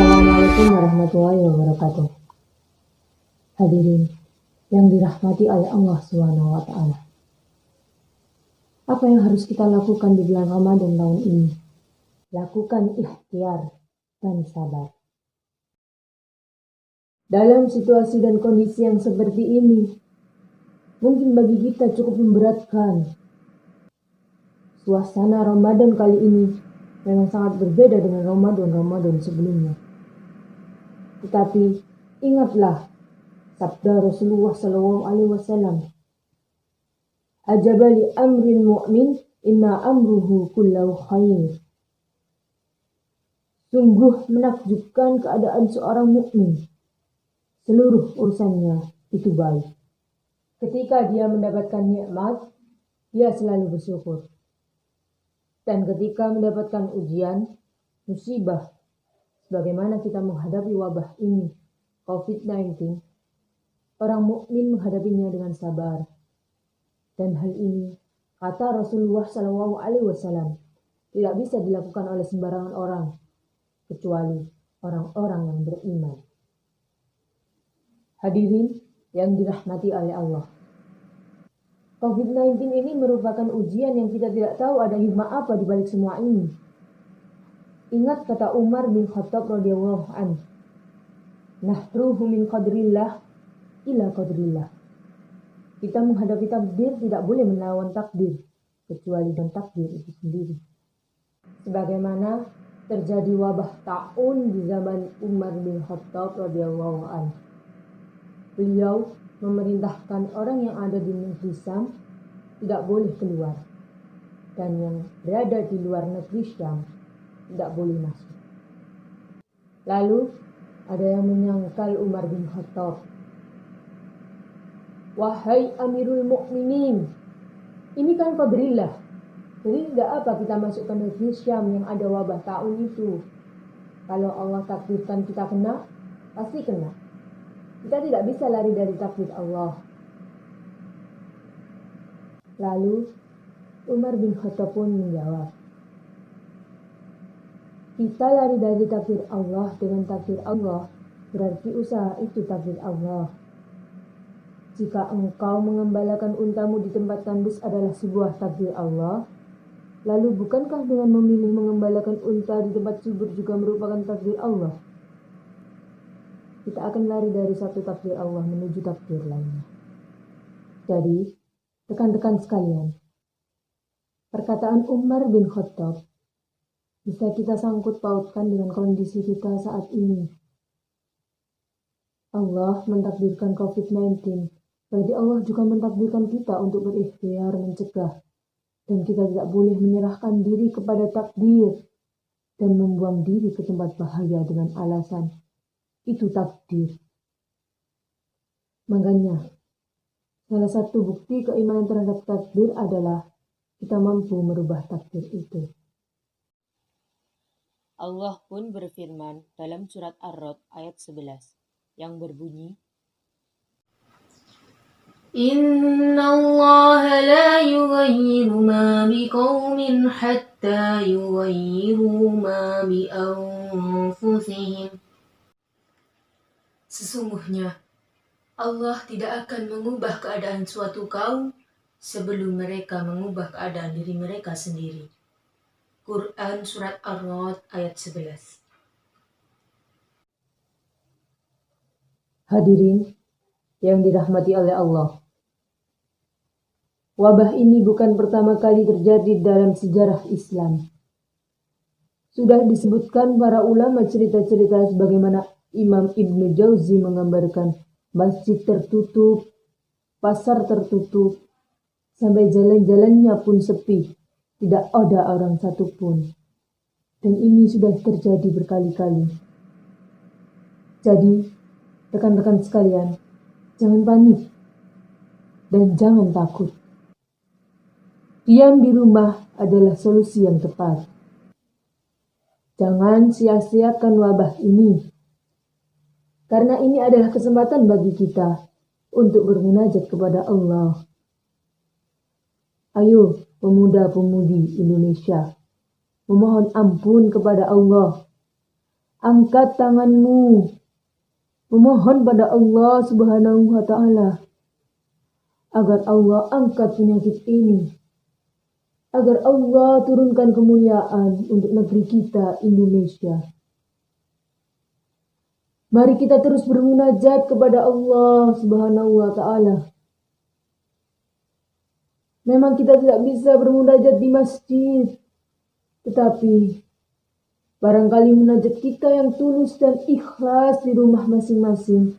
Assalamualaikum warahmatullahi wabarakatuh. Hadirin yang dirahmati oleh Allah SWT. Apa yang harus kita lakukan di bulan Ramadan tahun ini? Lakukan ikhtiar dan sabar. Dalam situasi dan kondisi yang seperti ini, mungkin bagi kita cukup memberatkan. Suasana Ramadan kali ini memang sangat berbeda dengan Ramadan sebelumnya. Tetapi ingatlah sabda Rasulullah SAW, "Ajaba li amril mu'min, inna amruhu kullahu khair." Sungguh menakjubkan keadaan seorang mukmin. Seluruh urusannya itu baik. Ketika dia mendapatkan nikmat, dia selalu bersyukur. Dan ketika mendapatkan ujian, musibah, sebagaimana kita menghadapi wabah ini, COVID-19, orang mukmin menghadapinya dengan sabar. Dan hal ini, kata Rasulullah SAW, tidak bisa dilakukan oleh sembarangan orang, kecuali orang-orang yang beriman. Hadirin yang dirahmati oleh Allah. COVID-19 ini merupakan ujian yang kita tidak tahu ada hikmah apa di balik semua ini. Ingat kata Umar bin Khattab radhiyallahu anhu, "Nahruhu min qadrillah ila qadrillah." Kita menghadapi takdir tidak boleh melawan takdir, kecuali dengan takdir itu sendiri. Sebagaimana terjadi wabah taun di zaman Umar bin Khattab radhiyallahu anhu. Beliau memerintahkan orang yang ada di negeri Syam tidak boleh keluar, dan yang berada di luar negeri Syam tidak boleh masuk. Lalu ada yang menyangkal Umar bin Khattab, "Wahai Amirul Mukminin, ini kan qadrillah. Jadi tidak apa kita masuk ke negeri Syam yang ada wabah taun itu. Kalau Allah takdirkan kita kena, pasti kena. Kita tidak bisa lari dari takdir Allah." Lalu Umar bin Khattab pun menjawab, "Kita lari dari takdir Allah dengan takdir Allah, berarti usaha itu takdir Allah. Jika engkau mengembalakan untamu di tempat tandus adalah sebuah takdir Allah, lalu bukankah dengan memilih mengembalakan unta di tempat subur juga merupakan takdir Allah? Kita akan lari dari satu takdir Allah menuju takdir lainnya." Jadi, rekan-rekan sekalian, perkataan Umar bin Khattab bisa kita sangkut pautkan dengan kondisi kita saat ini. Allah mentakdirkan COVID-19, berarti Allah juga mentakdirkan kita untuk berikhtiar mencegah. Dan kita tidak boleh menyerahkan diri kepada takdir dan membuang diri ke tempat bahaya dengan alasan itu takdir. Makanya, salah satu bukti keimanan terhadap takdir adalah kita mampu merubah takdir itu. Allah pun berfirman dalam surat Ar-Ra'd ayat 11 yang berbunyi, Inna Allah la yughayyiru ma biqaumin hatta yughayyiru ma bi anfusihim. Sesungguhnya Allah tidak akan mengubah keadaan suatu kaum sebelum mereka mengubah keadaan diri mereka sendiri. Quran Surat Ar-Ra'd ayat 11. Hadirin yang dirahmati oleh Allah. Wabah ini bukan pertama kali terjadi dalam sejarah Islam. Sudah disebutkan para ulama cerita-cerita sebagaimana Imam Ibnu Jauzi menggambarkan masjid tertutup, pasar tertutup, sampai jalan-jalannya pun sepi, tidak ada orang satupun. Dan ini sudah terjadi berkali-kali. Jadi, rekan-rekan sekalian, jangan panik dan jangan takut. Diam di rumah adalah solusi yang tepat. Jangan sia-siakan wabah ini, karena ini adalah kesempatan bagi kita untuk bermunajat kepada Allah. Ayo, pemuda-pemudi Indonesia, memohon ampun kepada Allah angkat tanganmu, memohon pada Allah Subhanahu wa Ta'ala agar Allah angkat penyakit ini, agar Allah turunkan kemuliaan untuk negeri kita, Indonesia. Mari kita terus bermunajat kepada Allah Subhanahu wa Ta'ala. Memang kita tidak bisa bermunajat di masjid, tetapi barangkali munajat kita yang tulus dan ikhlas di rumah masing-masing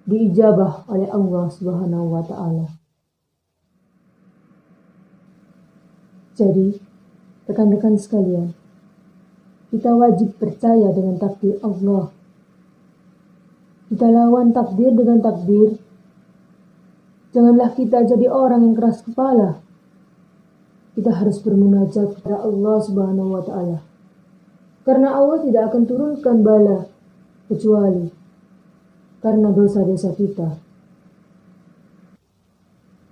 diijabah oleh Allah Subhanahu wa Ta'ala. Jadi, rekan-rekan sekalian, kita wajib percaya dengan takdir Allah. Kita lawan takdir dengan takdir. Janganlah kita jadi orang yang keras kepala. Kita harus bermunajat kepada Allah Subhanahu wa Ta'ala. Karena Allah tidak akan turunkan bala kecuali karena dosa-dosa kita.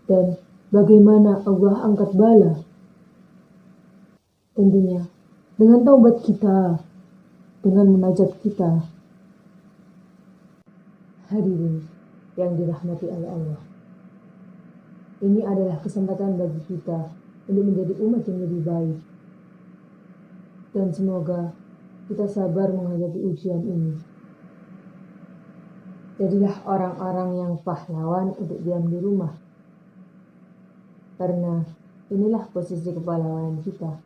Dan bagaimana Allah angkat bala? Tentunya dengan taubat kita, dengan munajat kita. Hadirin yang dirahmati oleh Allah. Ini adalah kesempatan bagi kita untuk menjadi umat yang lebih baik. Dan semoga kita sabar menghadapi ujian ini. Jadilah orang-orang yang pahlawan untuk diam di rumah. Karena inilah posisi kepahlawanan kita,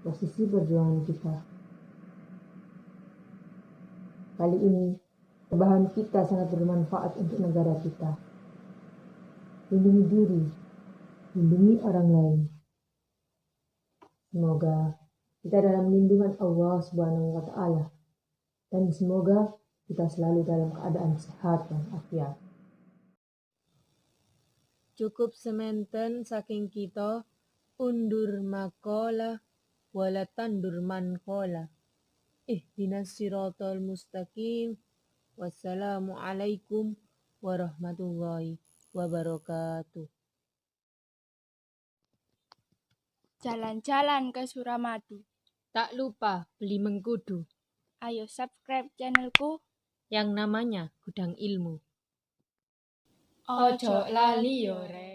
posisi perjuangan kita. Kali ini, perbahan kita sangat bermanfaat untuk negara kita. Lindungi diri, lindungi orang lain. Semoga kita dalam lindungan Allah Subhanahu wa Ta'ala, dan semoga kita selalu dalam keadaan sehat dan afiat. Cukup sementen saking kita, undur maqala wala tandur manqala. Ihdinas siratal mustaqim. Wassalamualaikum warahmatullahi wabarakatuh. Jalan-jalan ke Suramadu. Tak lupa beli mengkudu Ayo subscribe channelku. yang namanya Gudang Ilmu. Ojo lali yo, Rek.